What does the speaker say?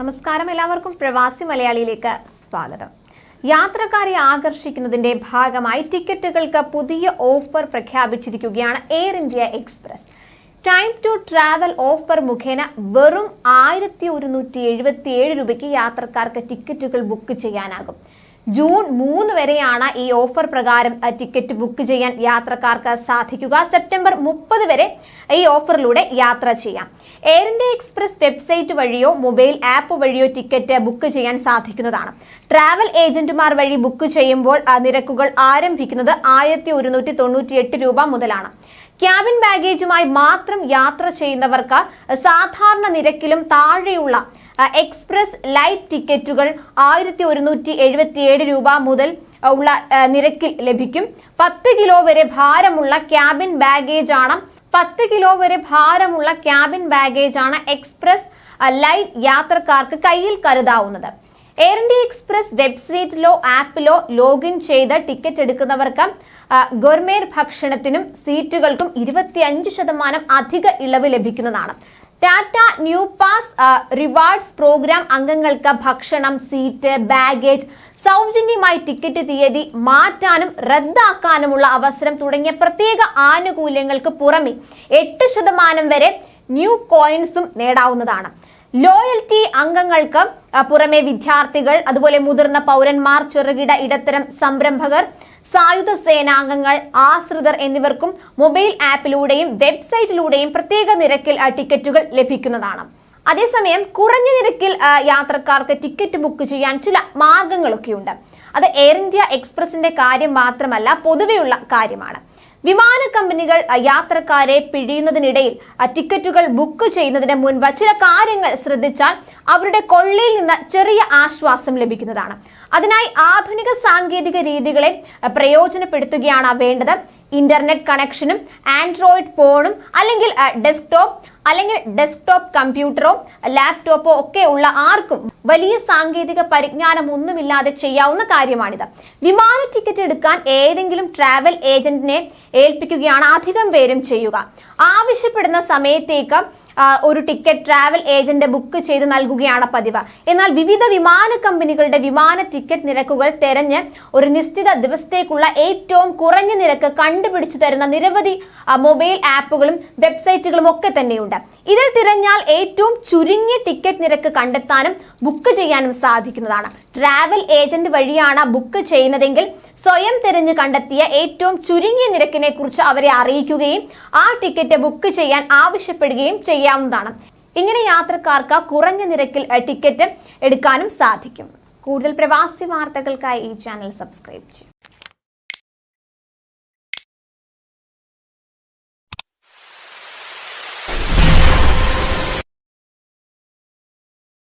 നമസ്കാരം, എല്ലാവർക്കും പ്രവാസി മലയാളിയിലേക്ക് സ്വാഗതം. യാത്രക്കാരെ ആകർഷിക്കുന്നതിന്റെ ഭാഗമായി ടിക്കറ്റുകൾക്ക് പുതിയ ഓഫർ പ്രഖ്യാപിച്ചിരിക്കുകയാണ് Air India Express. Time to travel offer മുഖേന വെറും 1177 രൂപയ്ക്ക് യാത്രക്കാർക്ക് ടിക്കറ്റുകൾ ബുക്ക് ചെയ്യാനാകും. ജൂൺ 3 വരെയാണ് ഈ ഓഫർ പ്രകാരം ടിക്കറ്റ് ബുക്ക് ചെയ്യാൻ യാത്രക്കാർക്ക് സാധിക്കുക. സെപ്റ്റംബർ 30 വരെ ഈ ഓഫറിലൂടെ യാത്ര ചെയ്യാം. എയർ ഇന്ത്യ എക്സ്പ്രസ് വെബ്സൈറ്റ് വഴിയോ മൊബൈൽ ആപ്പ് വഴിയോ ടിക്കറ്റ് ബുക്ക് ചെയ്യാൻ സാധിക്കുന്നതാണ്. ട്രാവൽ ഏജന്റുമാർ വഴി ബുക്ക് ചെയ്യുമ്പോൾ നിരക്കുകൾ ആരംഭിക്കുന്നത് 1198 രൂപ മുതലാണ്. ക്യാബിൻ ബാഗേജുമായി മാത്രം യാത്ര ചെയ്യുന്നവർക്ക് സാധാരണ നിരക്കിലും താഴെയുള്ള എക്സ്പ്രസ് ലൈറ്റ് ടിക്കറ്റുകൾ 1177 രൂപ മുതൽ ഉള്ള നിരക്കിൽ ലഭിക്കും. 10 കിലോ വരെ ഭാരമുള്ള ക്യാബിൻ ബാഗേജ് ആണ് എക്സ്പ്രസ് ലൈറ്റ് യാത്രക്കാർക്ക് കയ്യിൽ കരുതാവുന്നത്. എയർ ഇന്ത്യ എക്സ്പ്രസ് വെബ്സൈറ്റിലോ ആപ്പിലോ ലോഗിൻ ചെയ്ത് ടിക്കറ്റ് എടുക്കുന്നവർക്ക് ഗോർമേർ ഭക്ഷണത്തിനും സീറ്റുകൾക്കും 25% അധിക ഇളവ് ലഭിക്കുന്നതാണ്. Tata NeuPass rewards program അംഗങ്ങൾക്ക് ഭക്ഷണം, സീറ്റ്, ബാഗേജ് സൗജന്യമായി ടിക്കറ്റ് തീയതി മാറ്റാനും റദ്ദാക്കാനുമുള്ള അവസരം തുടങ്ങിയ പ്രത്യേക ആനുകൂല്യങ്ങൾക്ക് പുറമെ 8% വരെ ന്യൂ കോയിൻസും നേടാവുന്നതാണ്. ലോയൽറ്റി അംഗങ്ങൾക്ക് പുറമെ വിദ്യാർത്ഥികൾ, അതുപോലെ മുതിർന്ന പൗരന്മാർ, ചെറുകിട ഇടത്തരം സംരംഭകർ, സായുധ സേനാംഗങ്ങൾ, ആശ്രിതർ എന്നിവർക്കും മൊബൈൽ ആപ്പിലൂടെയും വെബ്സൈറ്റിലൂടെയും പ്രത്യേക നിരക്കിൽ ടിക്കറ്റുകൾ ലഭിക്കുന്നതാണ്. അതേസമയം കുറഞ്ഞ നിരക്കിൽ യാത്രക്കാർക്ക് ടിക്കറ്റ് ബുക്ക് ചെയ്യാൻ ചില മാർഗങ്ങളൊക്കെയുണ്ട്. അത് എയർ ഇന്ത്യ എക്സ്പ്രസിന്റെ കാര്യം മാത്രമല്ല, പൊതുവെയുള്ള കാര്യമാണ്. വിമാന കമ്പനികൾ യാത്രക്കാരെ പിഴിയുന്നതിനിടയിൽ ടിക്കറ്റുകൾ ബുക്ക് ചെയ്യുന്നതിന് മുൻപ് ചില കാര്യങ്ങൾ ശ്രദ്ധിച്ചാൽ അവരുടെ കൊള്ളയിൽ നിന്ന് ചെറിയ ആശ്വാസം ലഭിക്കുന്നതാണ്. അതിനായി ആധുനിക സാങ്കേതിക രീതികളെ പ്രയോജനപ്പെടുത്തുകയാണ് വേണ്ടത്. ഇന്റർനെറ്റ് കണക്ഷനും ആൻഡ്രോയിഡ് ഫോണും അല്ലെങ്കിൽ ഡെസ്ക്ടോപ്പ് കമ്പ്യൂട്ടറോ ലാപ്ടോപ്പോ ഒക്കെ ഉള്ള ആർക്കും വലിയ സാങ്കേതിക പരിജ്ഞാനം ഒന്നുമില്ലാതെ ചെയ്യാവുന്ന കാര്യമാണിത്. വിമാന ടിക്കറ്റ് എടുക്കാൻ ഏതെങ്കിലും ട്രാവൽ ഏജന്റിനെ ഏൽപ്പിക്കുകയാണ് അധികം പേരും ചെയ്യുക. ആവശ്യപ്പെടുന്ന സമയത്തേക്ക് ഒരു ടിക്കറ്റ് ട്രാവൽ ഏജന്റ് ബുക്ക് ചെയ്ത് നൽകുകയാണ് പതിവ്. എന്നാൽ വിവിധ വിമാന കമ്പനികളുടെ വിമാന ടിക്കറ്റ് നിരക്കുകൾ തെരഞ്ഞ് ഒരു നിശ്ചിത ദിവസത്തേക്കുള്ള ഏറ്റവും കുറഞ്ഞ നിരക്ക് കണ്ടുപിടിച്ചു തരുന്ന നിരവധി മൊബൈൽ ആപ്പുകളും വെബ്സൈറ്റുകളും ഒക്കെ തന്നെയുണ്ട്. ഇതിൽ തിരഞ്ഞാൽ ഏറ്റവും ചുരുങ്ങിയ ടിക്കറ്റ് നിരക്ക് കണ്ടെത്താനും ബുക്ക് ചെയ്യാനും സാധിക്കുന്നതാണ്. ട്രാവൽ ഏജന്റ് വഴിയാണ് ബുക്ക് ചെയ്യുന്നതെങ്കിൽ സ്വയം തിരഞ്ഞ് കണ്ടെത്തിയ ഏറ്റവും ചുരുങ്ങിയ നിരക്കിനെ കുറിച്ച് അവരെ അറിയിക്കുകയും ആ ടിക്കറ്റ് ബുക്ക് ചെയ്യാൻ ആവശ്യപ്പെടുകയും ചെയ്യാവുന്നതാണ്. ഇങ്ങനെ യാത്രക്കാർക്ക് കുറഞ്ഞ നിരക്കിൽ ടിക്കറ്റ് എടുക്കാനും സാധിക്കും. കൂടുതൽ പ്രവാസി വാർത്തകൾക്കായി ഈ ചാനൽ സബ്സ്ക്രൈബ് ചെയ്യും.